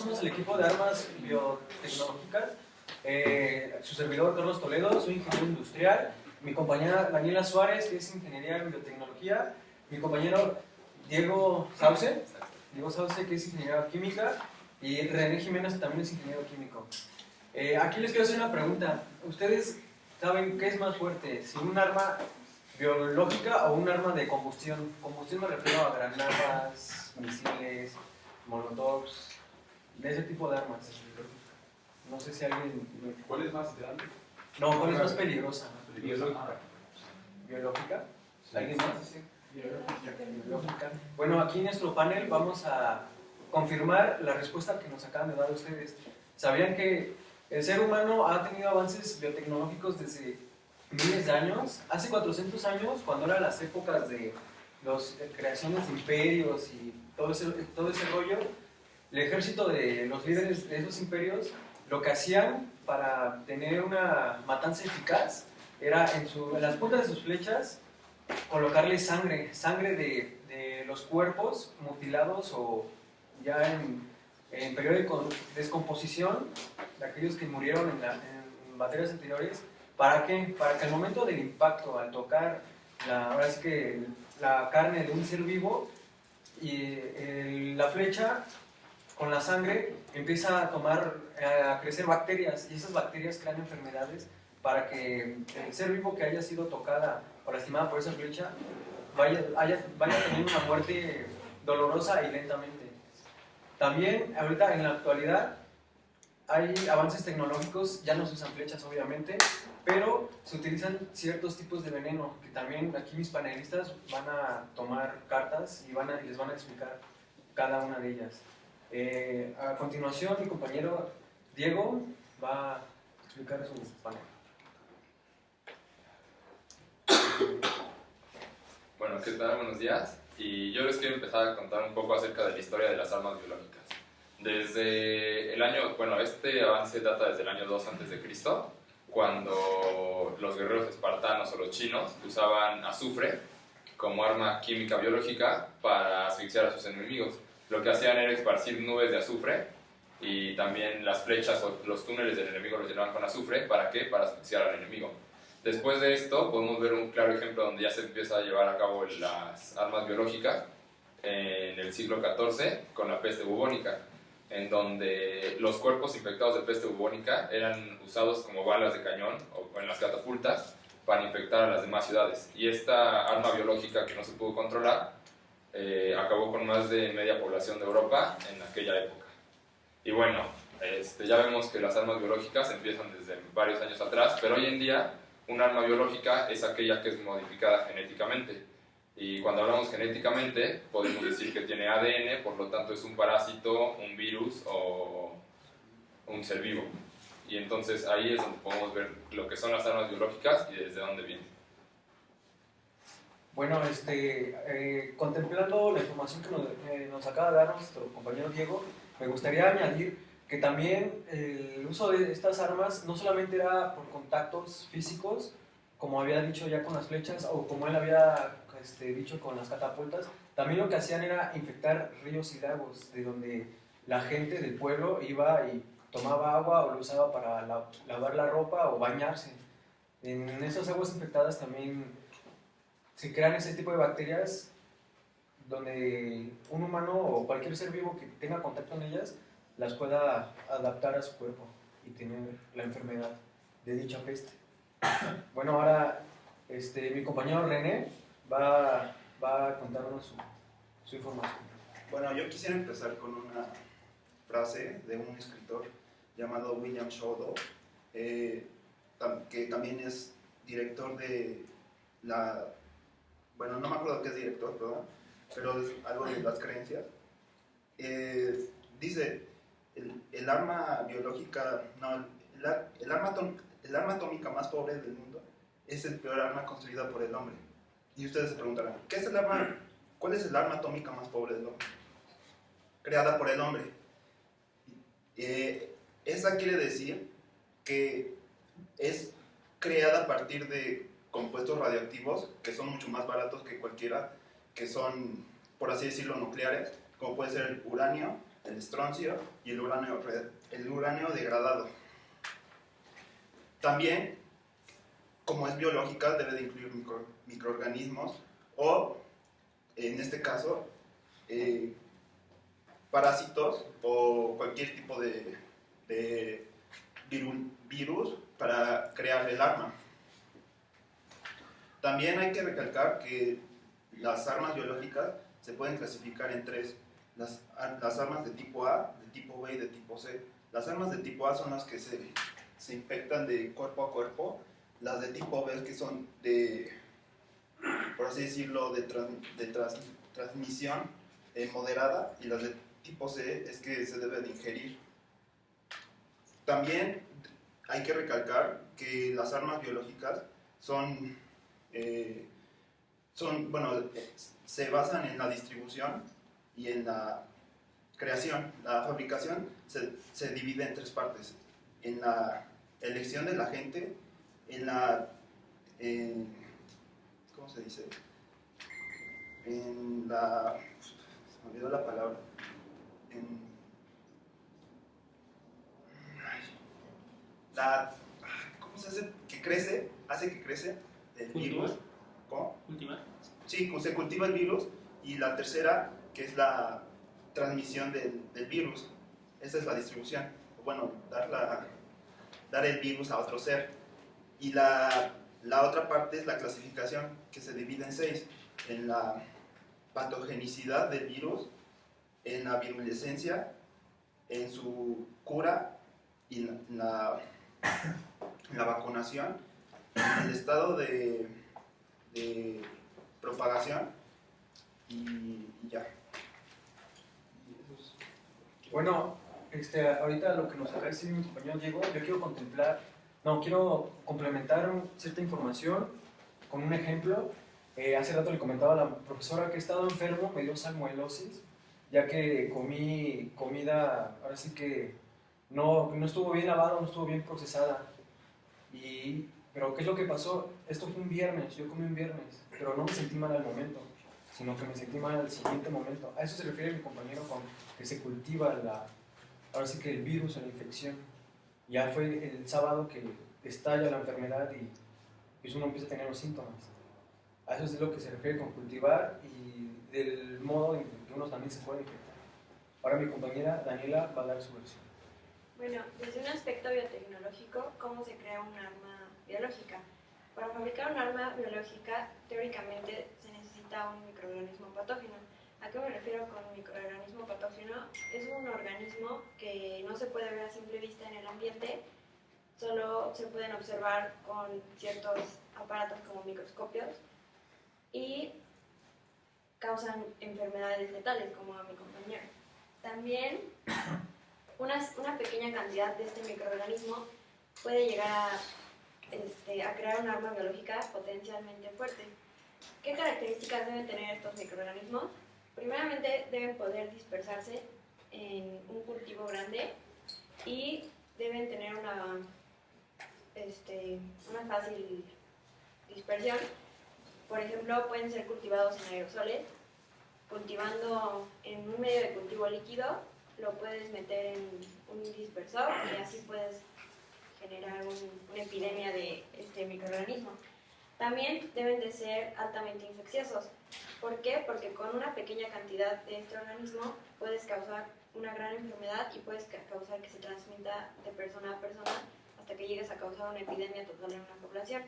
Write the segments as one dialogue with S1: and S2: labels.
S1: somos el equipo de armas biotecnológicas. Su servidor Carlos Toledo, soy ingeniero industrial. Mi compañera Daniela Suárez, que es ingeniería en biotecnología. Mi compañero Diego Sauce, que es ingeniero química. Y René Jiménez, que también es ingeniero químico. Aquí les quiero hacer una pregunta. ¿Ustedes saben qué es más fuerte? ¿Si un arma biológica o un arma de combustión? Combustión me refiero a granadas, misiles, molotovs, de ese tipo de armas. No sé si alguien...
S2: ¿Cuál es más grande?
S1: No, ¿cuál es más peligrosa?
S2: Biológica.
S1: ¿Biológica? ¿Alguien más? Biológica. Bueno, aquí en nuestro panel vamos a confirmar la respuesta que nos acaban de dar ustedes. ¿Sabían que el ser humano ha tenido avances biotecnológicos desde miles de años? Hace 400 años, cuando eran las épocas de las creaciones de imperios y todo ese rollo, el ejército de los líderes de esos imperios lo que hacían para tener una matanza eficaz era en las puntas de sus flechas colocarle sangre de los cuerpos mutilados o ya en periodo de descomposición de aquellos que murieron en batallas anteriores. ¿Para qué? Para que al momento del impacto, al tocar ahora sí que la carne de un ser vivo, y la flecha con la sangre empieza a crecer bacterias, y esas bacterias crean enfermedades para que el ser vivo que haya sido tocada o lastimada por esa flecha vaya teniendo una muerte dolorosa y lentamente. También, ahorita en la actualidad, hay avances tecnológicos, ya no se usan flechas obviamente, pero se utilizan ciertos tipos de veneno, que también aquí mis panelistas van a tomar cartas y les van a explicar cada una de ellas. A continuación, mi compañero Diego va a explicar su panel.
S3: Bueno, ¿qué tal? Buenos días. Y yo les quiero empezar a contar un poco acerca de la historia de las armas biológicas. Desde el año, este avance data desde el año 2 a.C., cuando los guerreros espartanos o los chinos usaban azufre como arma química biológica para asfixiar a sus enemigos. Lo que hacían era esparcir nubes de azufre y también las flechas o los túneles del enemigo los llenaban con azufre. ¿Para qué? Para asfixiar al enemigo. Después de esto podemos ver un claro ejemplo donde ya se empieza a llevar a cabo las armas biológicas en el siglo XIV con la peste bubónica, en donde los cuerpos infectados de peste bubónica eran usados como balas de cañón o en las catapultas para infectar a las demás ciudades. Y esta arma biológica que no se pudo controlar acabó con más de media población de Europa en aquella época. Y bueno, ya vemos que las armas biológicas empiezan desde varios años atrás, pero hoy en día un arma biológica es aquella que es modificada genéticamente. Y cuando hablamos genéticamente, podemos decir que tiene ADN, por lo tanto es un parásito, un virus o un ser vivo. Y entonces ahí es donde podemos ver lo que son las armas biológicas y desde dónde vienen.
S1: Bueno, contemplando la información que nos acaba de dar nuestro compañero Diego, me gustaría añadir que también el uso de estas armas no solamente era por contactos físicos, como había dicho ya con las flechas, o como él había dicho con las catapultas, también lo que hacían era infectar ríos y lagos, de donde la gente del pueblo iba y tomaba agua o lo usaba para lavar la ropa o bañarse. En esas aguas infectadas también se crean ese tipo de bacterias donde un humano o cualquier ser vivo que tenga contacto con ellas las pueda adaptar a su cuerpo y tener la enfermedad de dicha peste. Bueno, ahora mi compañero René va a contarnos su información.
S4: Bueno, yo quisiera empezar con una frase de un escritor llamado William Shawdo, que también es director de bueno, no me acuerdo qué es director, ¿verdad? Pero es algo de las creencias. Dice, el arma biológica, no, el arma atómica más pobre del mundo es el peor arma construida por el hombre. Y ustedes se preguntarán, ¿cuál es el arma atómica más pobre del hombre? Creada por el hombre. Esa quiere decir que es creada a partir de compuestos radioactivos que son mucho más baratos que cualquiera, que son, por así decirlo, nucleares, como puede ser el uranio el estroncio y el uranio degradado. También, como es biológica, debe de incluir microorganismos o, en este caso, parásitos o cualquier tipo de virus para crear el arma. También hay que recalcar que las armas biológicas se pueden clasificar en tres: las armas de tipo A, de tipo B y de tipo C. Las armas de tipo A son las que se infectan de cuerpo a cuerpo. Las de tipo B que son por así decirlo, de transmisión moderada, y las de tipo C es que se debe de ingerir. También hay que recalcar que las armas biológicas se basan en la distribución y en la creación. La fabricación se divide en tres partes: en la elección de la gente, ¿cómo se dice? Se me olvidó la palabra. ¿Cómo se hace? Hace que crece el virus. ¿Cómo?
S2: Última.
S4: Sí, se cultiva el virus. Y la tercera, que es la transmisión del virus. Esa es la distribución. Bueno, dar el virus a otro ser. Y la otra parte es la clasificación, que se divide en 6. En la patogenicidad del virus, en la virulescencia, en su cura y en la vacunación, en el estado de propagación y ya.
S1: Bueno, ahorita lo que nos acaba de decir mi compañero Diego, yo quiero complementar cierta información con un ejemplo. Hace rato le comentaba a la profesora que he estado enfermo, me dio salmonelosis, ya que comí comida, ahora sí que no estuvo bien lavada, no estuvo bien procesada. Pero ¿qué es lo que pasó? Esto fue un viernes, yo comí un viernes, pero no me sentí mal al momento, sino que me sentí mal al siguiente momento. A eso se refiere mi compañero con que se cultiva ahora sí que el virus o la infección. Ya fue el sábado que estalla la enfermedad y pues uno empieza a tener los síntomas. A eso es lo que se refiere con cultivar y del modo en que uno también se puede infectar. Ahora mi compañera Daniela va a dar su versión.
S5: Bueno, desde un aspecto biotecnológico, ¿cómo se crea un arma biológica? Para fabricar un arma biológica, teóricamente se necesita un microorganismo patógeno. ¿A qué me refiero con microorganismo patógeno? Es un organismo que no se puede ver a simple vista en el ambiente, solo se pueden observar con ciertos aparatos como microscopios y causan enfermedades letales, como a mi compañero. También una pequeña cantidad de este microorganismo puede llegar a crear un arma biológica potencialmente fuerte. ¿Qué características deben tener estos microorganismos? Primeramente, deben poder dispersarse en un cultivo grande y deben tener una fácil dispersión. Por ejemplo, pueden ser cultivados en aerosoles. Cultivando en un medio de cultivo líquido, lo puedes meter en un dispersor y así puedes generar una epidemia de este microorganismo. También deben de ser altamente infecciosos. ¿Por qué? Porque con una pequeña cantidad de este organismo puedes causar una gran enfermedad y puedes causar que se transmita de persona a persona hasta que llegues a causar una epidemia total en una población.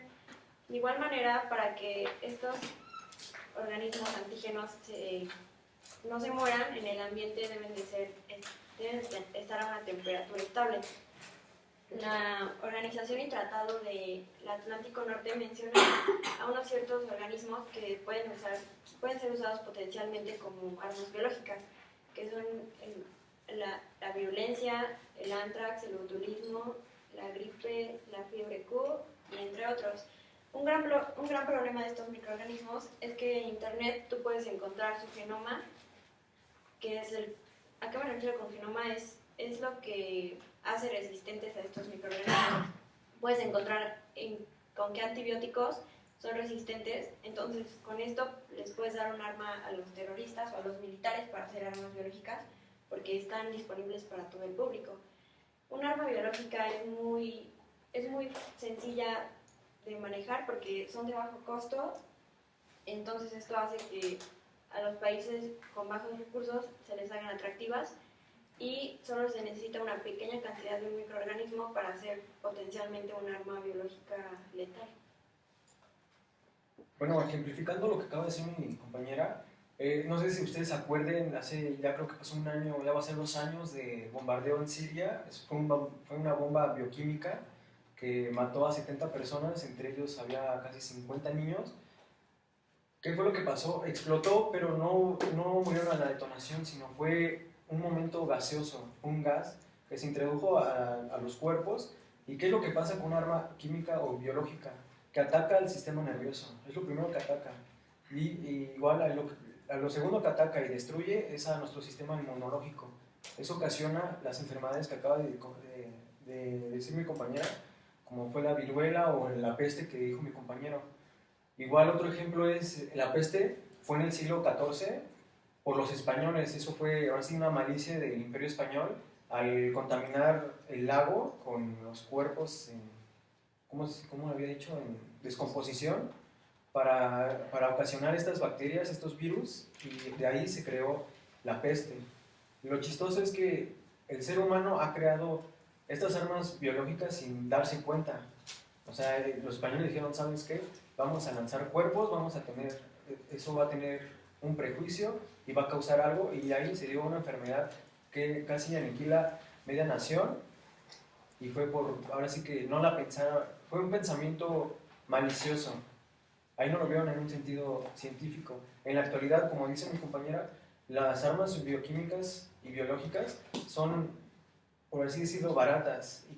S5: De igual manera, para que estos organismos antígenos no se mueran en el ambiente, deben estar a una temperatura estable. La Organización y Tratado del Atlántico Norte menciona a unos ciertos organismos que pueden ser usados potencialmente como armas biológicas, que son la virulencia, el anthrax, el botulismo, la gripe, la fiebre Q, y entre otros. Un gran problema de estos microorganismos es que en Internet tú puedes encontrar su genoma, que es ¿a qué me refiero con genoma? Es lo que hace resistentes a estos microorganismos. Puedes encontrar con qué antibióticos son resistentes, entonces con esto les puedes dar un arma a los terroristas o a los militares para hacer armas biológicas, porque están disponibles para todo el público. Un arma biológica es muy sencilla de manejar porque son de bajo costo, entonces esto hace que a los países con bajos recursos se les hagan atractivas y solo se necesita una pequeña cantidad de un microorganismo para hacer potencialmente un arma biológica letal.
S1: Bueno, ejemplificando lo que acaba de decir mi compañera, no sé si ustedes se acuerden, hace ya creo que pasó un año, ya va a ser 2 años de bombardeo en Siria. Fue una bomba bioquímica que mató a 70 personas, entre ellos había casi 50 niños. ¿Qué fue lo que pasó? Explotó, pero no murieron a la detonación, sino fue un momento gaseoso, un gas que se introdujo a los cuerpos. ¿Y qué es lo que pasa con un arma química o biológica? Que ataca al sistema nervioso, es lo primero que ataca. Y igual a lo segundo que ataca y destruye es a nuestro sistema inmunológico. Eso ocasiona las enfermedades que acaba de decir mi compañera, como fue la viruela o la peste que dijo mi compañero. Igual otro ejemplo es la peste, fue en el siglo XIV por los españoles. Eso fue ahora sí una malicia del Imperio Español al contaminar el lago con los cuerpos en, ¿cómo había dicho? En descomposición para ocasionar estas bacterias, estos virus, y de ahí se creó la peste. Y lo chistoso es que el ser humano ha creado estas armas biológicas sin darse cuenta. O sea, los españoles dijeron, ¿sabes qué? Vamos a lanzar cuerpos, eso va a tener un prejuicio y va a causar algo, y ahí se dio una enfermedad que casi aniquila media nación, y fue ahora sí que no la pensaron, fue un pensamiento malicioso. Ahí no lo vieron en un sentido científico. En la actualidad, como dice mi compañera, las armas bioquímicas y biológicas son, por así decirlo, baratas. Y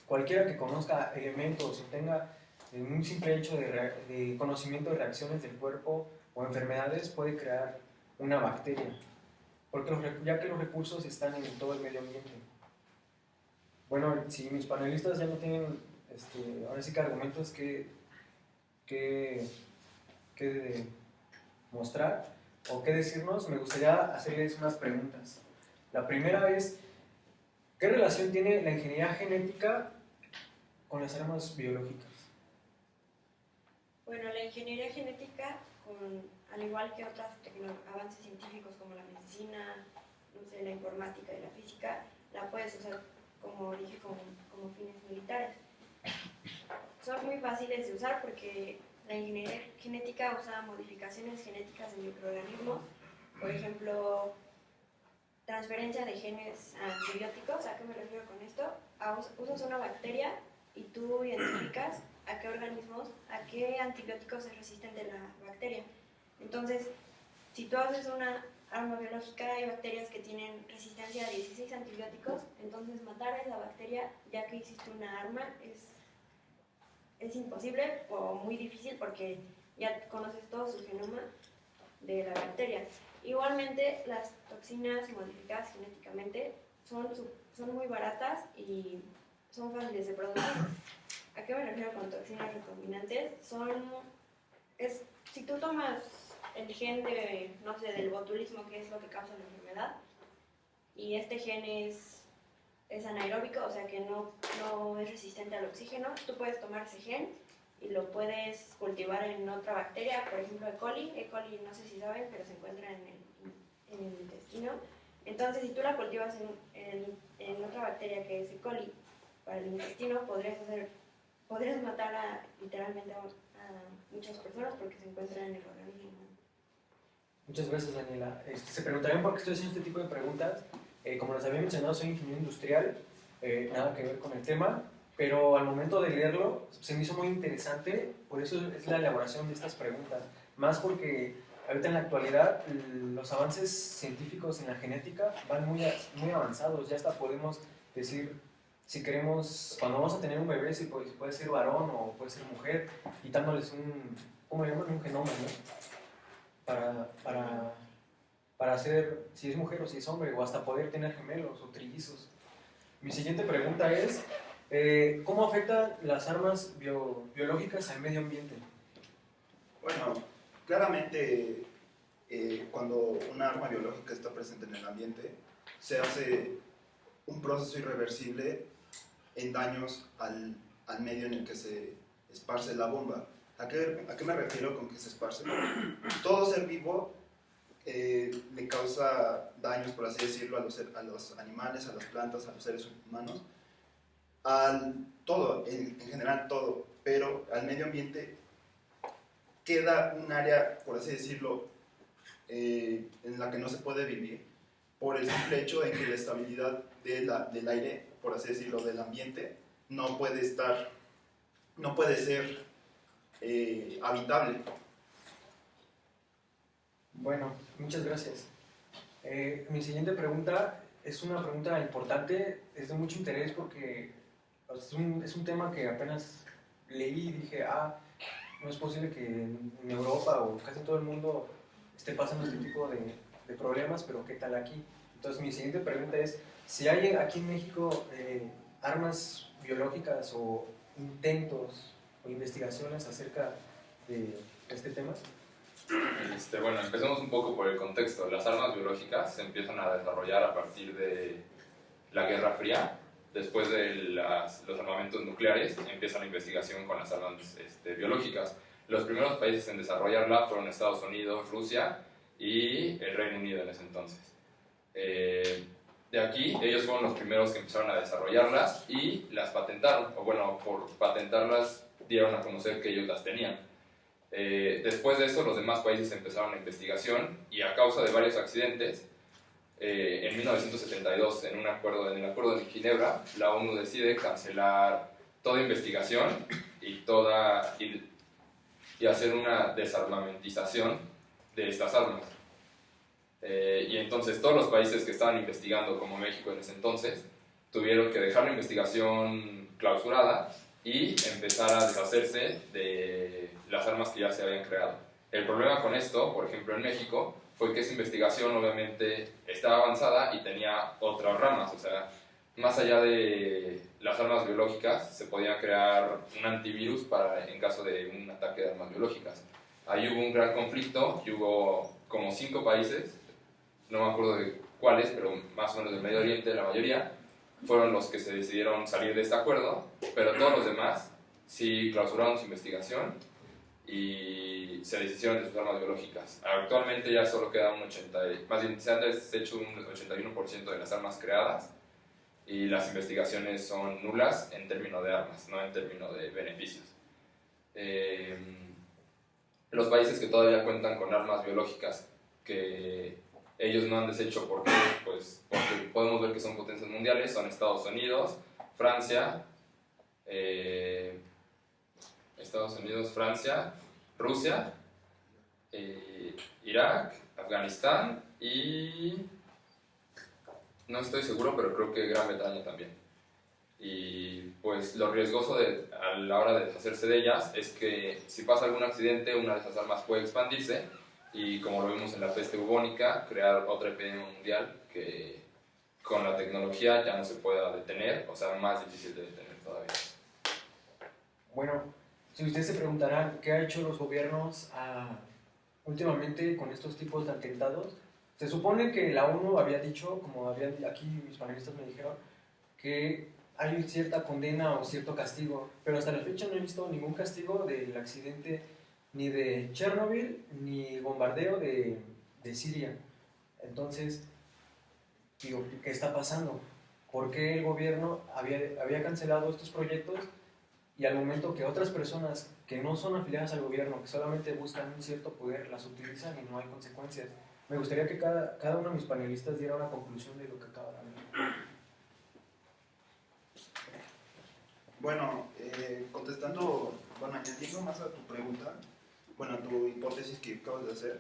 S1: cualquiera que conozca elementos o tenga un simple hecho de conocimiento de reacciones del cuerpo o enfermedades puede crear una bacteria, porque ya que los recursos están en todo el medio ambiente. Bueno, si mis panelistas ya no tienen ahora sí que argumentos que mostrar o qué decirnos, me gustaría hacerles unas preguntas. La primera es, ¿qué relación tiene la ingeniería genética con las armas biológicas?
S5: Bueno, la ingeniería genética, al igual que otros avances científicos como la medicina, no sé, la informática y la física, la puedes usar, como dije, como fines militares. Son muy fáciles de usar porque la ingeniería genética usa modificaciones genéticas de microorganismos, por ejemplo, transferencia de genes a antibióticos. ¿A qué me refiero con esto? Usas una bacteria y tú identificas a qué antibióticos es resistente la bacteria. Entonces, si tú haces una arma biológica, hay bacterias que tienen resistencia a 16 antibióticos, entonces matar a esa bacteria, ya que hiciste una arma, es imposible o muy difícil porque ya conoces todo su genoma de la bacteria. Igualmente, las toxinas modificadas genéticamente son muy baratas y son fáciles de producir. ¿A qué me refiero con toxinas recombinantes? Si tú tomas el gen del botulismo, que es lo que causa la enfermedad, y este gen es anaeróbico, o sea que no es resistente al oxígeno, tú puedes tomar ese gen y lo puedes cultivar en otra bacteria, por ejemplo E. coli. E. coli, no sé si saben, pero se encuentra en el intestino. Entonces, si tú la cultivas en otra bacteria que es E. coli para el intestino, podrías matar literalmente a muchas personas porque se encuentran en el organismo.
S1: Muchas gracias, Daniela. Se preguntarían por qué estoy haciendo este tipo de preguntas. Como les había mencionado, soy ingeniero industrial, nada que ver con el tema, pero al momento de leerlo se me hizo muy interesante, por eso es la elaboración de estas preguntas. Más porque ahorita en la actualidad los avances científicos en la genética van muy avanzados, ya hasta podemos decir si queremos, cuando vamos a tener un bebé, si puede ser varón o puede ser mujer, quitándoles ¿cómo le llaman? Un genoma, ¿no? Para hacer si es mujer o si es hombre, o hasta poder tener gemelos o trillizos. Mi siguiente pregunta es, ¿cómo afectan las armas biológicas al medio ambiente?
S4: Bueno, claramente cuando una arma biológica está presente en el ambiente, se hace un proceso irreversible en daños al medio en el que se esparce la bomba. ¿A qué me refiero con que se esparce? Todo ser vivo le causa daños, por así decirlo, a los animales, a las plantas, a los seres humanos, todo, en general todo, pero al medio ambiente queda un área, por así decirlo, en la que no se puede vivir por el simple hecho de que la estabilidad del aire, por así decirlo, del ambiente, no puede ser habitable.
S1: Bueno, muchas gracias. Mi siguiente pregunta es una pregunta importante, es de mucho interés porque es un tema que apenas leí y dije, no es posible que en Europa o casi todo el mundo esté pasando este tipo de problemas, pero ¿qué tal aquí? Entonces mi siguiente pregunta es, si hay aquí en México armas biológicas o intentos o investigaciones acerca de este tema.
S3: Bueno, empecemos un poco por el contexto. Las armas biológicas se empiezan a desarrollar a partir de la Guerra Fría. Después de los armamentos nucleares, empieza la investigación con las armas biológicas. Los primeros países en desarrollarla fueron Estados Unidos, Rusia y el Reino Unido en ese entonces. De aquí, ellos fueron los primeros que empezaron a desarrollarlas y las patentaron, o bueno, por patentarlas dieron a conocer que ellos las tenían. Después de eso, los demás países empezaron la investigación y a causa de varios accidentes, en 1972, en el Acuerdo de Ginebra, la ONU decide cancelar toda investigación y hacer una desarmamentización de estas armas. Y entonces todos los países que estaban investigando, como México en ese entonces, tuvieron que dejar la investigación clausurada y empezar a deshacerse de las armas que ya se habían creado. El problema con esto, por ejemplo en México, fue que esa investigación obviamente estaba avanzada y tenía otras ramas, o sea, más allá de las armas biológicas, se podía crear un antivirus en caso de un ataque de armas biológicas. Ahí hubo un gran conflicto y hubo como 5 países, no me acuerdo de cuáles, pero más o menos del Medio Oriente, la mayoría, fueron los que se decidieron salir de este acuerdo, pero todos los demás sí clausuraron su investigación y se deshicieron de sus armas biológicas. Actualmente ya solo queda más bien se han deshecho un 81% de las armas creadas y las investigaciones son nulas en términos de armas, no en términos de beneficios. Los países que todavía cuentan con armas biológicas que ellos no han deshecho, ¿por qué? Pues porque podemos ver que son potencias mundiales, son Estados Unidos, Francia, Rusia, Irak, Afganistán y no estoy seguro, pero creo que Gran Bretaña también. Y pues lo riesgoso a la hora de deshacerse de ellas es que si pasa algún accidente, una de esas armas puede expandirse y, como lo vimos en la peste bubónica, crear otra epidemia mundial que con la tecnología ya no se pueda detener, o sea, más difícil de detener todavía.
S1: Bueno, si ustedes se preguntarán qué ha hecho los gobiernos últimamente con estos tipos de atentados, se supone que la ONU había dicho, como aquí mis panelistas me dijeron, que hay cierta condena o cierto castigo, pero hasta la fecha no he visto ningún castigo del accidente ni de Chernobyl ni bombardeo de Siria. Entonces, digo, ¿qué está pasando? ¿Por qué el gobierno había cancelado estos proyectos y al momento que otras personas que no son afiliadas al gobierno, que solamente buscan un cierto poder, las utilizan y no hay consecuencias? Me gustaría que cada uno de mis panelistas diera una conclusión de lo que acaba de hablar.
S4: Bueno, añadiendo más a tu pregunta, a tu hipótesis que acabas de hacer,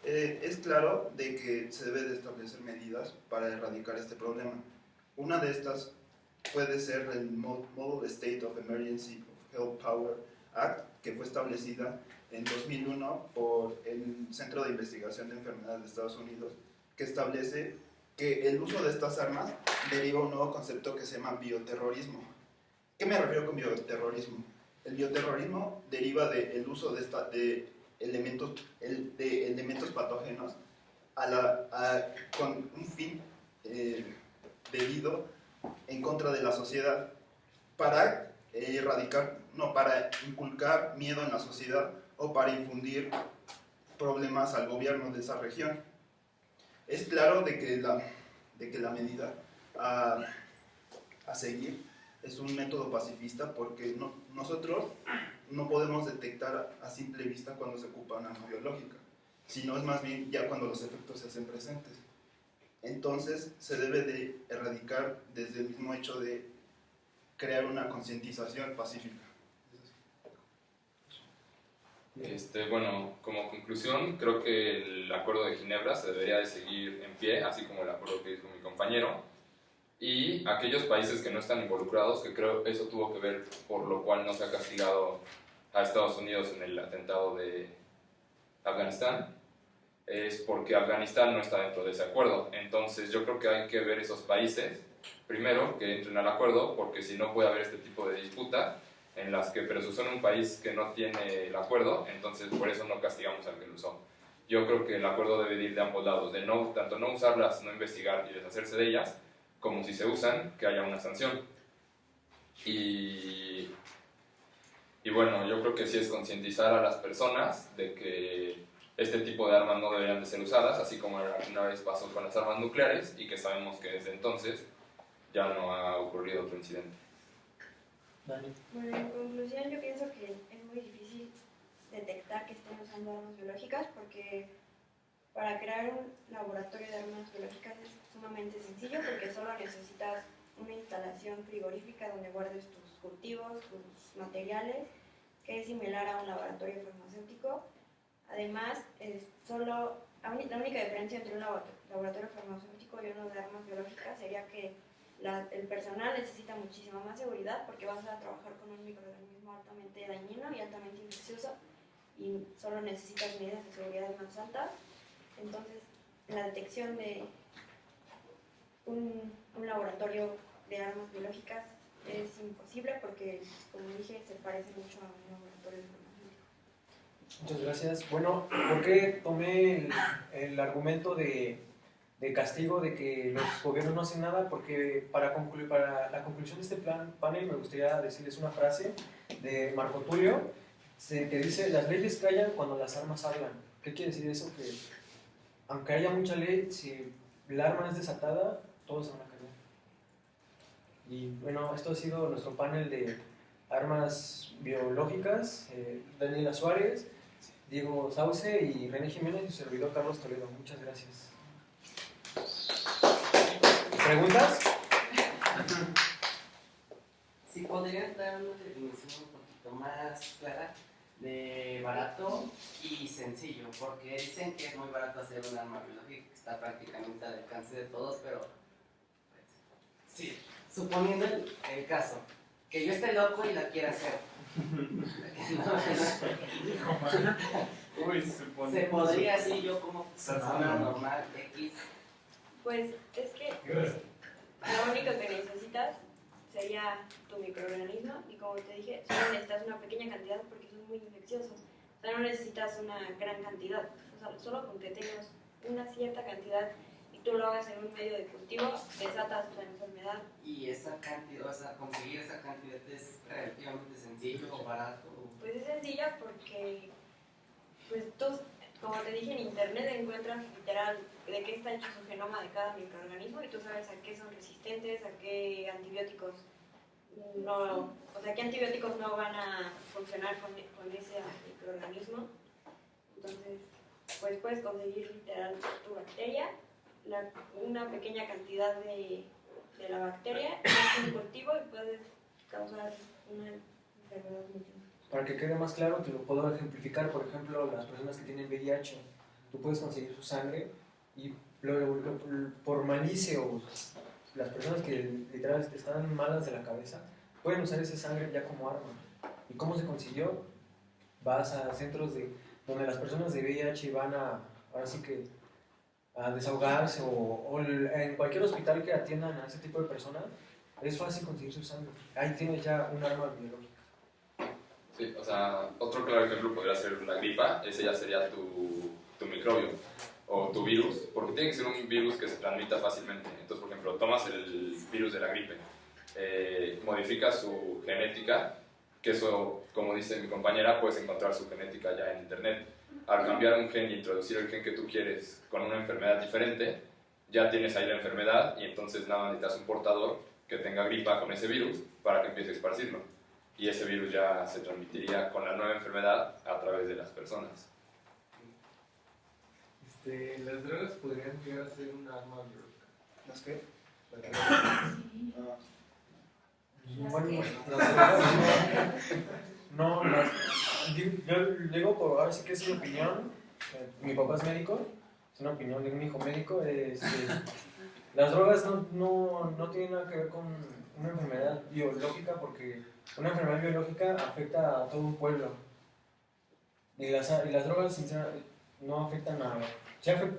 S4: es claro de que se debe de establecer medidas para erradicar este problema. Una de estas puede ser el Model State of Emergency of Health Power Act, que fue establecida en 2001 por el Centro de Investigación de Enfermedades de Estados Unidos, que establece que el uso de estas armas deriva un nuevo concepto que se llama bioterrorismo. ¿Qué me refiero con bioterrorismo? El bioterrorismo deriva del uso de elementos patógenos con un fin debido en contra de la sociedad para para inculcar miedo en la sociedad o para infundir problemas al gobierno de esa región. Es claro de que la medida a seguir es un método pacifista porque nosotros no podemos detectar a simple vista cuando se ocupa una arma biológica, sino es más bien ya cuando los efectos se hacen presentes. Entonces se debe de erradicar desde el mismo hecho de crear una concientización pacífica.
S3: Bueno, como conclusión, creo que el Acuerdo de Ginebra se debería de seguir en pie, así como el acuerdo que hizo mi compañero, y aquellos países que no están involucrados, que creo eso tuvo que ver por lo cual no se ha castigado a Estados Unidos en el atentado de Afganistán, es porque Afganistán no está dentro de ese acuerdo. Entonces yo creo que hay que ver esos países, primero, que entren al acuerdo, porque si no puede haber este tipo de disputa, en las que, pero si son un país que no tiene el acuerdo, entonces por eso no castigamos al que lo usó. Yo creo que el acuerdo debe ir de ambos lados, de tanto no usarlas, no investigar y deshacerse de ellas, como si se usan, que haya una sanción. Y bueno, yo creo que sí es concientizar a las personas de que este tipo de armas no deberían de ser usadas, así como una vez pasó con las armas nucleares, y que sabemos que desde entonces ya no ha ocurrido otro incidente.
S1: Dani.
S5: Bueno, en conclusión, yo pienso que es muy difícil detectar que estén usando armas biológicas porque para crear un laboratorio de armas biológicas es sumamente sencillo porque solo necesitas una instalación frigorífica donde guardes tus cultivos, tus materiales, que es similar a un laboratorio farmacéutico. Además, la única diferencia entre un laboratorio farmacéutico y uno de armas biológicas sería que el personal necesita muchísima más seguridad porque vas a trabajar con un microorganismo altamente dañino y altamente infeccioso y solo necesitas medidas de seguridad más altas. Entonces, la detección de un laboratorio de armas biológicas es imposible porque, como dije, se parece mucho a un laboratorio farmacéutico.
S1: Muchas gracias. Bueno, ¿por qué tomé el argumento de castigo de que los gobiernos no hacen nada? Porque para la conclusión de este panel me gustaría decirles una frase de Marco Tulio que dice: las leyes callan cuando las armas hablan. ¿Qué quiere decir eso? Que aunque haya mucha ley, si el arma es desatada, todos se van a callar. Y bueno, esto ha sido nuestro panel de armas biológicas. Daniela Suárez, Diego Sauce y René Jiménez y su servidor Carlos Toledo. Muchas gracias. ¿Preguntas?
S2: Sí, podrían dar una definición un poquito más clara de barato y sencillo, porque dicen que es muy barato hacer un arma biológica que está prácticamente al alcance de todos, pero pues, sí, suponiendo el caso, que yo esté loco y la quiera hacer. Se podría así yo como persona normal X.
S5: Pues es que lo único que necesitas sería tu microorganismo y, como te dije, solo necesitas una pequeña cantidad porque son muy infecciosos. O sea, no necesitas una gran cantidad. O sea, solo con que tengas una cierta cantidad y tú lo hagas en un medio de cultivo, desatas la enfermedad.
S2: ¿Y esa cantidad, o sea, conseguir esa cantidad es relativamente sencillo o barato?
S5: Pues es sencilla porque, pues tú, como te dije, en internet encuentras literal de qué está hecho su genoma de cada microorganismo y tú sabes a qué son resistentes, a qué antibióticos no, o sea, qué antibióticos no van a funcionar con ese microorganismo. Entonces, pues puedes conseguir literal tu bacteria, una pequeña cantidad de la bacteria, en un cultivo y puedes causar una enfermedad muy grave.
S1: Para que quede más claro, te lo puedo ejemplificar. Por ejemplo, las personas que tienen VIH, tú puedes conseguir su sangre y por malicia o las personas que literalmente están malas de la cabeza pueden usar esa sangre ya como arma. ¿Y cómo se consiguió? Vas a centros donde las personas de VIH van ahora sí que a desahogarse o en cualquier hospital que atiendan a ese tipo de personas, es fácil conseguir su sangre. Ahí tienes ya un arma biológica.
S3: Sí, o sea, otro claro ejemplo podría ser la gripa, ese ya sería tu microbio. o tu virus, porque tiene que ser un virus que se transmita fácilmente. Entonces, por ejemplo, tomas el virus de la gripe, modificas su genética, que eso, como dice mi compañera, puedes encontrar su genética ya en internet. Al cambiar un gen y introducir el gen que tú quieres con una enfermedad diferente, ya tienes ahí la enfermedad y entonces nada más necesitas un portador que tenga gripa con ese virus para que empiece a esparcirlo. Y ese virus ya se transmitiría con la nueva enfermedad a través de las personas.
S6: Las drogas podrían llegar a ser un arma biológica.
S4: ¿Las qué?
S6: Las drogas.
S1: Bueno, las drogas no, yo digo, ahora sí que es mi opinión, mi papá es médico, es una opinión de un hijo médico, las drogas no tienen nada que ver con una enfermedad biológica, porque una enfermedad biológica afecta a todo un pueblo, y las drogas sinceramente no afectan a...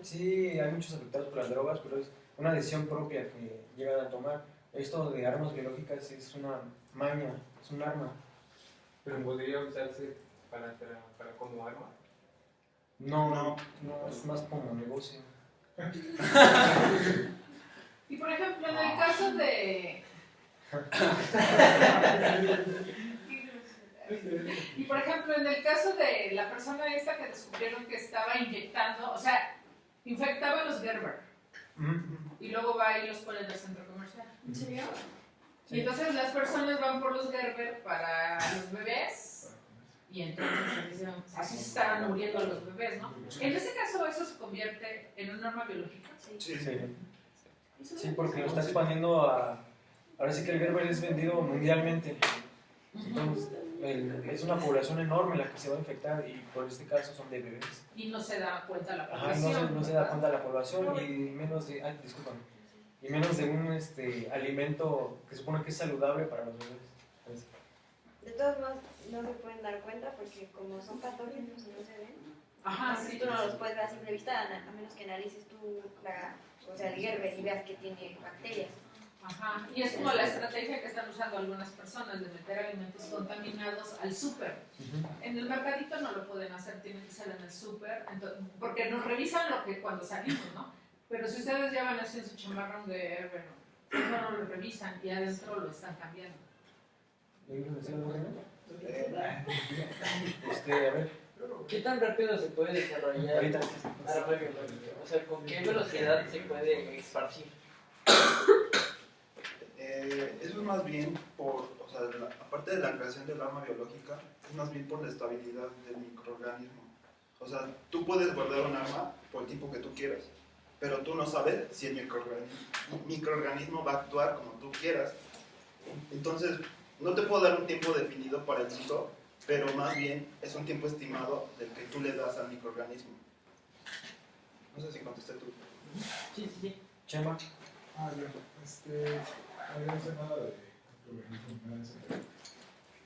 S1: Sí, hay muchos afectados por las drogas, pero es una decisión propia que llegan a tomar. Esto de armas biológicas es una maña, es un arma.
S6: ¿Pero podría usarse para como arma?
S1: No, es más como negocio.
S7: Y por ejemplo, en el caso de... Y por ejemplo, en el caso de la persona esta que descubrieron que estaba inyectando, o sea, infectaba a los Gerber y luego va y los pone en el centro comercial.
S5: ¿En serio?
S7: Y entonces las personas van por los Gerber para los bebés y entonces así se estaban muriendo los bebés, ¿no? En ese caso eso se convierte en un arma biológica.
S1: Sí, porque lo está expandiendo a... Ahora sí que el Gerber es vendido mundialmente. Entonces, es una población enorme la que se va a infectar y por este caso son de bebés.
S7: Y no se da cuenta la
S1: Ajá,
S7: población.
S1: no se da cuenta la población y menos de... Ay, discúlpame. Y menos de un alimento que supone que es saludable para los bebés.
S5: De todos modos, no se pueden dar cuenta porque como son patógenos y no se ven,
S7: Ajá, sí.
S5: tú no los puedes ver a simple vista, a menos que analices tú el Gerber y veas que tiene bacterias.
S7: Ajá, y es como la estrategia que están usando algunas personas de meter alimentos contaminados al súper. En el mercadito no lo pueden hacer, tienen que ser en el súper, porque nos revisan lo que cuando salimos, ¿no? Pero si ustedes llevan así en su chamarrón de bueno, no lo revisan y adentro lo están cambiando.
S1: A ver.
S8: ¿Qué tan rápido se puede desarrollar
S1: Ahorita.
S8: arma biológica? O sea, ¿con qué velocidad se puede esparcir?
S4: Eso es más bien aparte de la creación del arma biológica, es más bien por la estabilidad del microorganismo. O sea, tú puedes guardar un arma por el tiempo que tú quieras, pero tú no sabes si el microorganismo va a actuar como tú quieras. Entonces, no te puedo dar un tiempo definido para el uso, pero más bien es un tiempo estimado del que tú le das al microorganismo. No sé si contesté tú.
S8: Sí.
S1: Chema.
S9: Había mencionado de microorganismos.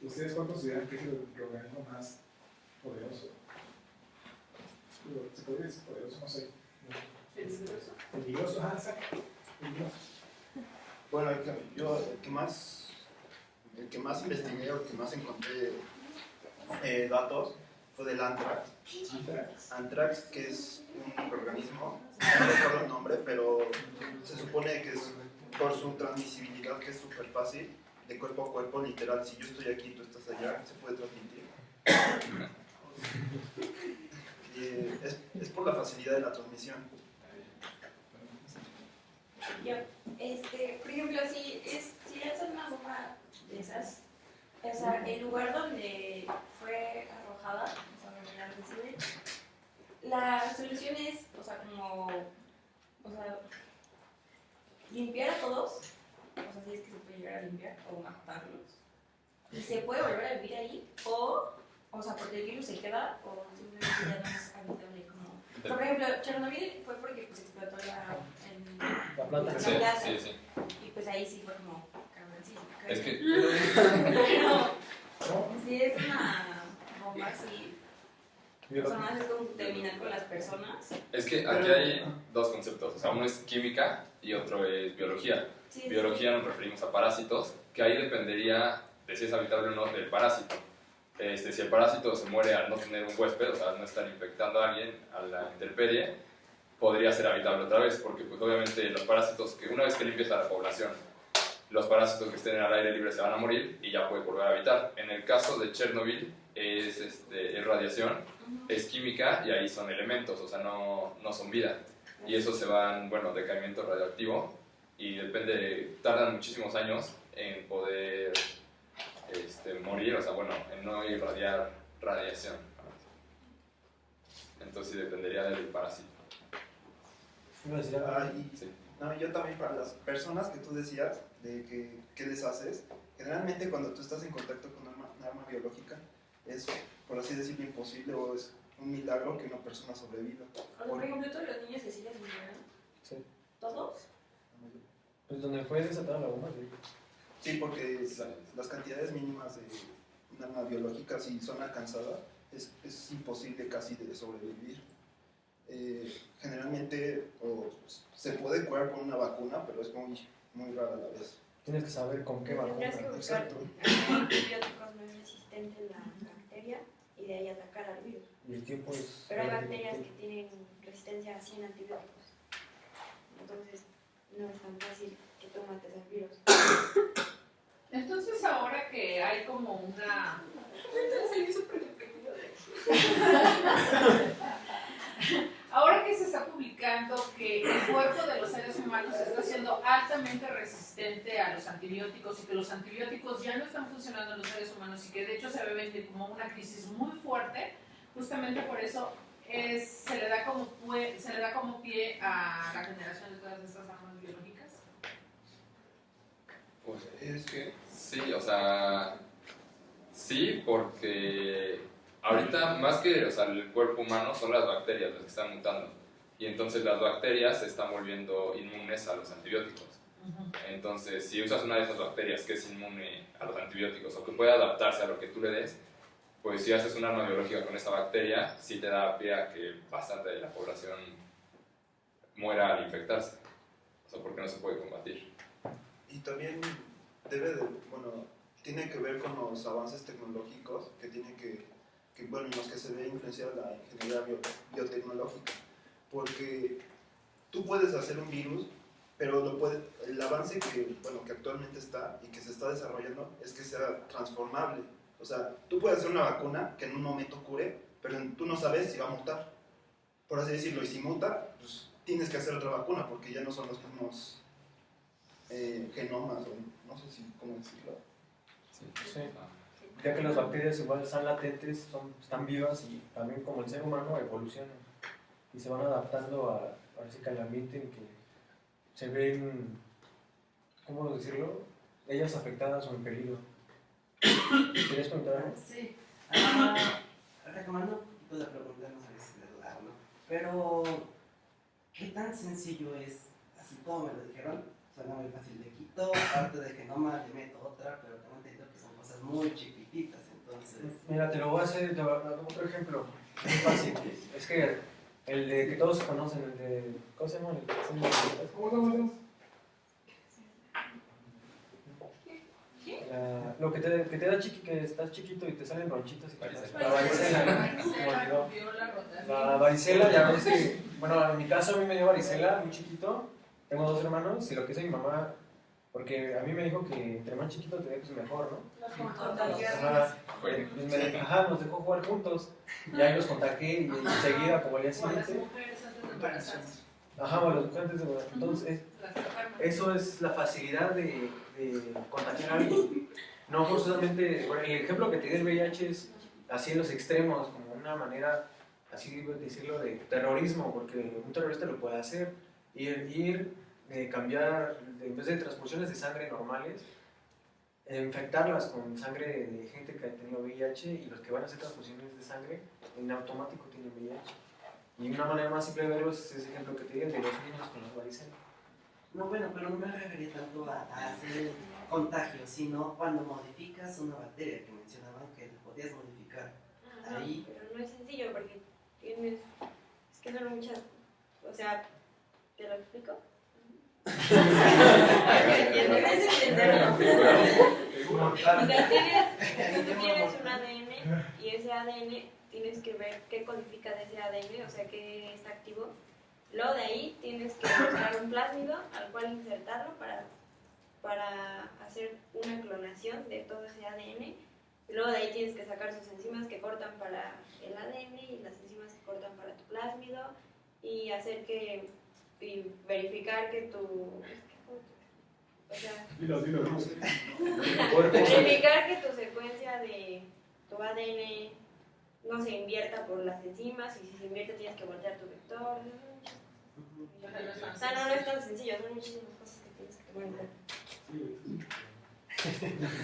S9: ¿Ustedes cuál consideran que es el microorganismo más poderoso? ¿Se podría decir poderoso? No sé.
S7: ¿Peligroso?
S9: Peligroso, exacto. Peligroso.
S4: Bueno, el que más investigué o el que más encontré datos fue del anthrax. Anthrax, que es un microorganismo, no recuerdo el nombre, pero se supone que es por su transmisibilidad, que es súper fácil, de cuerpo a cuerpo, literal. Si yo estoy aquí y tú estás allá, se puede transmitir. Y es por la facilidad de la transmisión.
S5: Por ejemplo, si lanzan una bomba de esas, o sea, el lugar donde fue arrojada, la solución es, limpiar a todos, si es que se puede llegar a limpiar, o matarlos, y se puede volver a vivir ahí, porque el virus se queda, o simplemente ya no es habitable como... Por ejemplo, Chernobyl fue porque pues explotó
S1: La planta.
S3: Sí.
S5: y pues ahí sí fue como cabroncito.
S3: Es que...
S5: Pero si es una bomba así, más es como terminar con las personas.
S3: Es que aquí hay dos conceptos, o sea, uno es química y otro es biología.
S5: Sí,
S3: Biología nos referimos a parásitos, que ahí dependería de si es habitable o no del parásito. Si el parásito se muere al no tener un huésped, o sea, al no estar infectando a alguien a la intemperie, podría ser habitable otra vez, porque pues obviamente los parásitos, que una vez que limpies a la población, los parásitos que estén al aire libre se van a morir y ya puede volver a habitar. En el caso de Chernobyl es radiación, es química y ahí son elementos, o sea, no son vida. Y esos se van, decaimiento radioactivo y tardan muchísimos años en poder morir, o sea, en no irradiar radiación. Entonces sí dependería del parásito.
S1: Sí.
S4: No, yo también, para las personas que tú decías, de que ¿qué les haces? Generalmente cuando tú estás en contacto con un arma biológica, es, por así decirlo, imposible o es un milagro que una persona sobreviva.
S5: O sea, por ejemplo, todos los niños que sí les murieron.
S1: Sí.
S5: ¿Todos?
S1: Pues donde fue desatada la bomba, sí.
S4: Sí, porque las cantidades mínimas de un arma biológica, si son alcanzadas, es imposible casi de sobrevivir. Generalmente se puede curar con una vacuna, pero es muy rara a la vez.
S1: Tienes que saber con qué vacuna.
S5: Tendrías que buscar
S4: Exacto.
S5: antibióticos no resistentes a la bacteria y de ahí atacar al virus.
S1: Y el tiempo es...
S5: Pero hay bacterias que tienen resistencia a 100 antibióticos. Entonces, no es tan fácil que tú mates al virus.
S7: Entonces, ahora que hay como una... Ahora que se está publicando que el cuerpo de los seres humanos está siendo altamente resistente a los antibióticos y que los antibióticos ya no están funcionando en los seres humanos y que de hecho se ve venir como una crisis muy fuerte, justamente por eso se le da como pie a la generación de todas estas armas biológicas.
S3: Pues es que sí, o sea, sí, porque ahorita más que el cuerpo humano son las bacterias las que están mutando y entonces las bacterias se están volviendo inmunes a los antibióticos. Entonces, si usas una de esas bacterias que es inmune a los antibióticos o que puede adaptarse a lo que tú le des, pues si haces un arma biológica con esa bacteria, sí te da pie a que bastante de la población muera al infectarse. O sea, porque no se puede combatir.
S4: Y también tiene que ver con los avances tecnológicos que tiene en los que se ve influenciada la ingeniería biotecnológica. Porque tú puedes hacer un virus, pero el avance que actualmente está y que se está desarrollando es que sea transformable. O sea, tú puedes hacer una vacuna que en un momento cure, pero tú no sabes si va a mutar. Por así decirlo, y si muta, pues tienes que hacer otra vacuna porque ya no son los mismos genomas, o no sé cómo decirlo.
S1: Sí. Ya que las bacterias igual están latentes, están vivas y también como el ser humano evolucionan y se van adaptando al ambiente en que se ven, ¿cómo decirlo? Ellas afectadas o en peligro. ¿Quieres contar algo?
S2: Sí. Retomando un poquito la pregunta, no sé si es verdad o no, pero ¿qué tan sencillo es? Así como me lo dijeron, suena muy fácil. Le quito parte del genoma, le meto otra, pero tengo entendido que son cosas muy chiquititas, entonces...
S1: Mira, te lo voy a hacer otro ejemplo. Es muy fácil. Es que el de que todos conocen, el de... ¿Cómo se llama? Lo que te da que estás chiquito y te salen ronchitas y la varicela. La varicela, ya ves que, en mi caso a mí me dio varicela muy chiquito. Tengo 2 hermanos y lo que hizo mi mamá, porque a mí me dijo que entre más chiquito te dejes mejor, ¿no? Nos dejó jugar juntos y ahí los contagié y enseguida, como al día siguiente. O las mujeres antes de morir. Entonces, eso es la facilidad de contagiar a alguien. No forzosamente, el ejemplo que te di del VIH es así en los extremos, como una manera, así decirlo, de terrorismo, porque un terrorista lo puede hacer, cambiar, en vez de transfusiones de sangre normales, infectarlas con sangre de gente que ha tenido VIH y los que van a hacer transfusiones de sangre en automático tienen VIH. Y una manera más simple de verlo es ese ejemplo que te di de los niños con la varicela.
S2: No, pero no me refería tanto a hacer contagio, sino cuando modificas una bacteria que mencionaban que la podías modificar. Ahí...
S5: Pero no es sencillo porque tienes... Es que son muchas... O sea, ¿te lo explico? O sea, tú tienes un ADN y ese ADN tienes que ver qué codifica de ese ADN, o sea, qué está activo Luego de ahí tienes que buscar un plásmido al cual insertarlo para hacer una clonación de todo ese ADN. Luego de ahí tienes que sacar sus enzimas que cortan para el ADN y las enzimas que cortan para tu plásmido y verificar que verificar que tu secuencia de tu ADN no se invierta por las enzimas, y si se invierte tienes que voltear tu vector. O sea, no es tan sencillo, son muchísimas cosas que tienes que tomar en cuenta.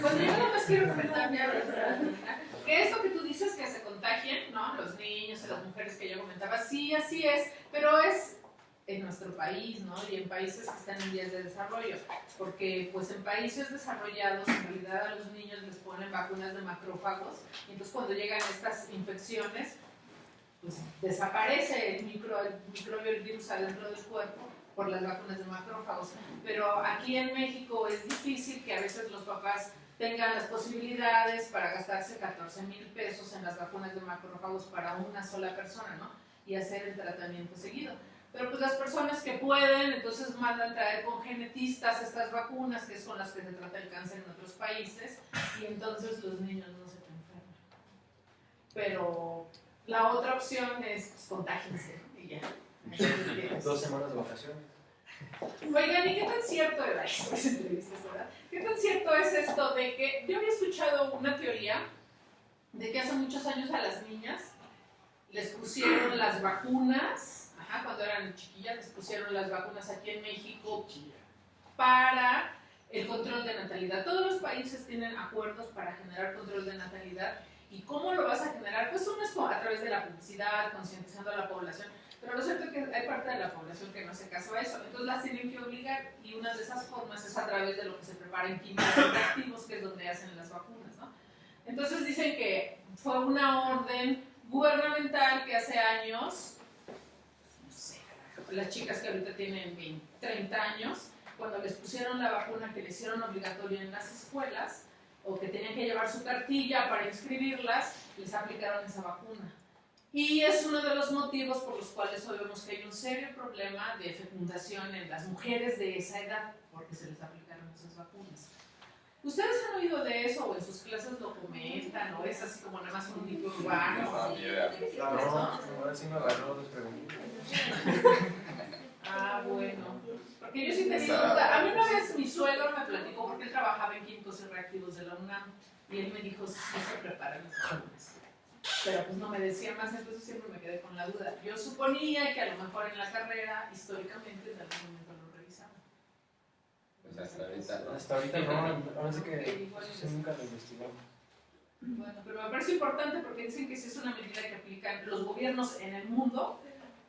S7: Bueno, yo nada más quiero comentar que esto que tú dices que se contagien, ¿no? Los niños y las mujeres que yo comentaba, sí, así es, pero es en nuestro país, ¿no? Y en países que están en vías de desarrollo, porque pues en países desarrollados en realidad a los niños les ponen vacunas de macrófagos, y entonces cuando llegan estas infecciones, pues desaparece el microbio, el virus adentro del cuerpo por las vacunas de macrófagos. Pero aquí en México es difícil que a veces los papás tengan las posibilidades para gastarse 14,000 pesos en las vacunas de macrófagos para una sola persona, ¿no? Y hacer el tratamiento seguido. Pero pues las personas que pueden, entonces mandan traer con genetistas estas vacunas, que es con las que se trata el cáncer en otros países, y entonces los niños no se enferman. Pero la otra opción es, pues, contágiense, y ya.
S1: 2 semanas de vacaciones.
S7: Oigan, ¿y qué tan cierto era esto? ¿Qué tan cierto es esto de que yo había escuchado una teoría de que hace muchos años a las niñas les pusieron las vacunas, cuando eran chiquillas les pusieron las vacunas aquí en México para el control de natalidad? Todos los países tienen acuerdos para generar control de natalidad. ¿Y cómo lo vas a generar? Pues uno es a través de la publicidad, concientizando a la población. Pero lo cierto es que hay parte de la población que no hace caso a eso. Entonces las tienen que obligar, y una de esas formas es a través de lo que se prepara en químicos reactivos, que es donde hacen las vacunas, ¿no? Entonces dicen que fue una orden gubernamental que hace años, no sé, las chicas que ahorita tienen 20, 30 años, cuando les pusieron la vacuna que le hicieron obligatoria en las escuelas, o que tenían que llevar su cartilla para inscribirlas, les aplicaron esa vacuna. Y es uno de los motivos por los cuales hoy vemos que hay un serio problema de fecundación en las mujeres de esa edad, porque se les aplicaron esas vacunas. ¿Ustedes han oído de eso o en sus clases lo comentan, o es así como nada más un mito urbano?
S1: No, ahora sí me agarró dos preguntas.
S7: Ah, bueno. Porque yo sí tenía duda. A mí una vez mi suegro me platicó, porque él trabajaba en químicos y reactivos de la UNAM, y él me dijo, sí se preparan las vacunas. Pero pues no me decía más, entonces siempre me quedé con la duda. Yo suponía que a lo mejor en la carrera, históricamente, en algún momento lo revisaban.
S3: Pues hasta
S1: ahorita no, ahora sí que nunca lo investigamos.
S7: Bueno, pero me parece importante porque dicen que sí es una medida que aplican los gobiernos en el mundo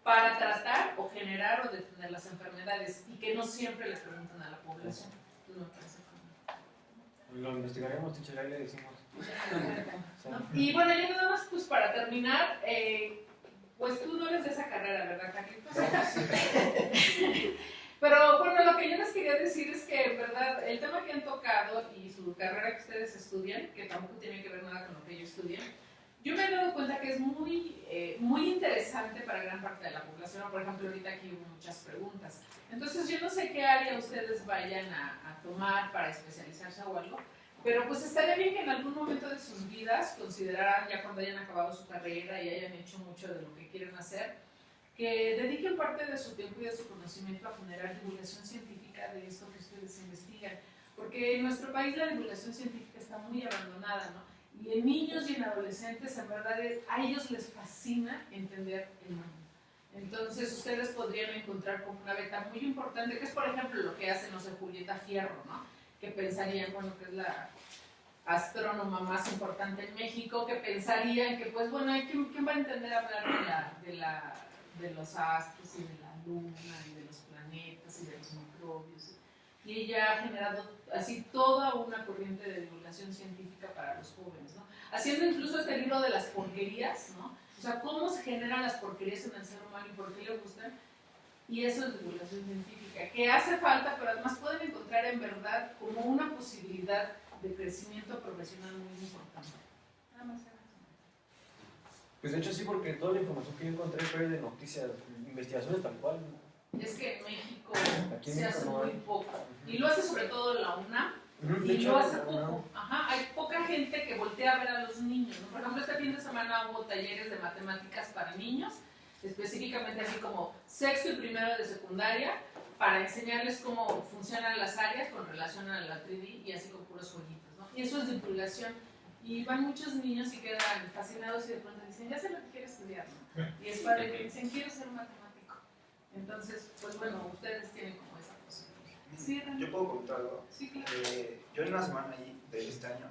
S7: para tratar o generar o detener las enfermedades, y que no siempre les preguntan a la población. No me parece como...
S1: Lo investigaremos, teacher, ahí le decimos.
S7: Y bueno, ya nada más pues para terminar, pues tú no eres de esa carrera, ¿verdad, Carlitos? Pero bueno, lo que yo les quería decir es que en verdad el tema que han tocado y su carrera que ustedes estudian, que tampoco tiene que ver nada con lo que yo estudié, yo me he dado cuenta que es muy interesante para gran parte de la población. Por ejemplo, ahorita aquí hubo muchas preguntas. Entonces yo no sé qué área ustedes vayan a tomar para especializarse o algo, pero pues estaría bien que en algún momento de sus vidas consideraran, ya cuando hayan acabado su carrera y hayan hecho mucho de lo que quieren hacer, que dediquen parte de su tiempo y de su conocimiento a generar divulgación científica de esto que ustedes investigan. Porque en nuestro país la divulgación científica está muy abandonada, ¿no? Y en niños y en adolescentes, en verdad, a ellos les fascina entender el mundo. Entonces ustedes podrían encontrar como una beta muy importante, que es por ejemplo lo que hace, no sé, Julieta Fierro, ¿no? Que pensarían, bueno, que es la astrónoma más importante en México, que pensarían que, pues bueno, ¿quién va a entender hablar de los astros y de la luna y de los planetas y de los microbios? Y ella ha generado así toda una corriente de divulgación científica para los jóvenes, ¿no? Haciendo incluso este libro de las porquerías, ¿no? O sea, cómo se generan las porquerías en el ser humano y por qué le gustan. Y eso es divulgación científica, que hace falta, pero además pueden encontrar en verdad como una posibilidad de crecimiento profesional muy importante. Nada más.
S1: Pues de hecho sí, porque toda la información que yo encontré fue de noticias, investigaciones tal cual.
S7: Es que en México
S1: Aquí en
S7: se
S1: México
S7: hace
S1: no
S7: muy
S1: hay.
S7: poco. Y lo hace sobre todo la UNAM.
S1: De
S7: Y
S1: hecho,
S7: lo hace
S1: no.
S7: poco. Ajá, hay poca gente que voltea a ver a los niños, ¿no? Por ejemplo, este fin de semana hubo talleres de matemáticas para niños, específicamente así como sexto y primero de secundaria, para enseñarles cómo funcionan las áreas con relación a la 3D y así con puros jueguitos, ¿no? Y eso es divulgación. Y van muchos niños y quedan fascinados y de pronto dicen, ya sé lo que quiero estudiar, ¿no? Y es padre que dicen, quiero ser matemático. Entonces, pues bueno, ustedes tienen como esa posibilidad. Sí,
S4: ¿Yo puedo comentar algo?
S7: sí, claro.
S4: Yo en una semana ahí de este año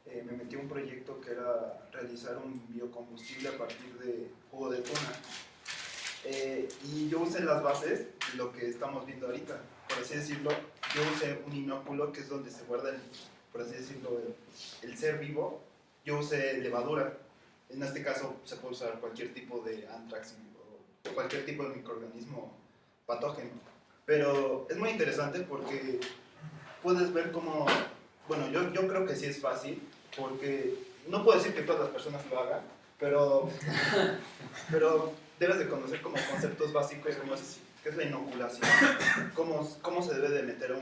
S4: me metí a un proyecto que era realizar un biocombustible a partir de jugo de tuna. Y yo usé las bases de lo que estamos viendo ahorita. Por así decirlo, yo usé un inóculo que es donde se guarda, por así decirlo, el ser vivo. Yo usé levadura. En este caso se puede usar cualquier tipo de anthrax o cualquier tipo de microorganismo patógeno. Pero es muy interesante porque puedes ver cómo, bueno, yo creo que sí es fácil, porque no puedo decir que todas las personas lo hagan, pero debes de conocer como conceptos básicos como qué es la inoculación, cómo se debe de meter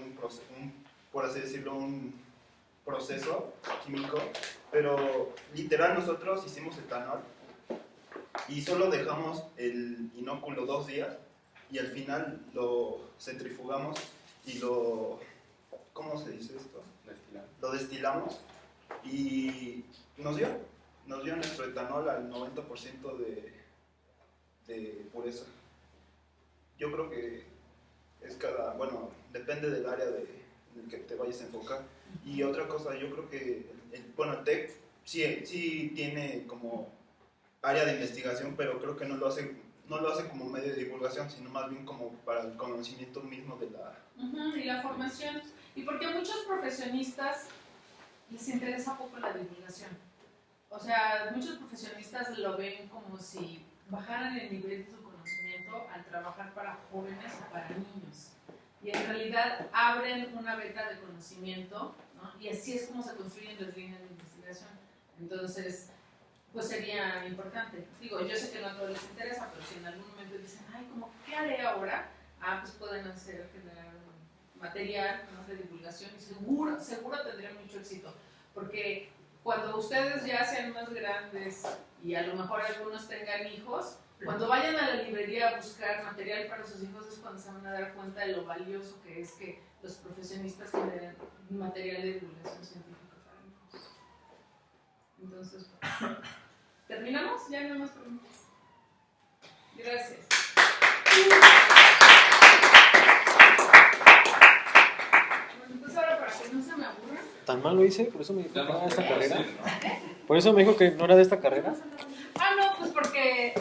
S4: por así decirlo, un proceso químico, pero literal nosotros hicimos etanol y solo dejamos el inóculo 2 días y al final lo centrifugamos y ¿cómo se dice esto? Lo destilamos y nos dio nuestro etanol al 90% de pureza. Yo creo que es bueno, depende del área en el que te vayas a enfocar. Y otra cosa, yo creo que el TEC sí tiene como área de investigación, pero creo que no lo hace como medio de divulgación, sino más bien como para el conocimiento mismo de la...
S7: Y la formación. Y porque a muchos profesionistas les interesa poco la divulgación. O sea, muchos profesionistas lo ven como si bajaran el nivel de su conocimiento al trabajar para jóvenes o para niños. Y en realidad abren una beta de conocimiento, ¿no? Y así es como se construyen las líneas de investigación. Entonces, pues sería importante. Digo, yo sé que no a todos les interesa, pero si en algún momento dicen, ay, ¿cómo qué haré ahora? Pues pueden generar material, ¿no?, de divulgación y seguro tendrían mucho éxito. Porque cuando ustedes ya sean más grandes y a lo mejor algunos tengan hijos, cuando vayan a la librería a buscar material para sus hijos es cuando se van a dar cuenta de lo valioso que es que los profesionistas generen material de divulgación científica para hijos. Entonces, ¿terminamos? Ya no hay más preguntas. Gracias. Bueno, pues ahora para que no se me aburran.
S1: Tan mal lo hice, por eso me dijo que no era de esta carrera. Por eso me dijo que no era de esta carrera.
S7: No, pues porque...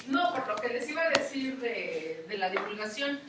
S7: No, por lo que les iba a decir de la divulgación.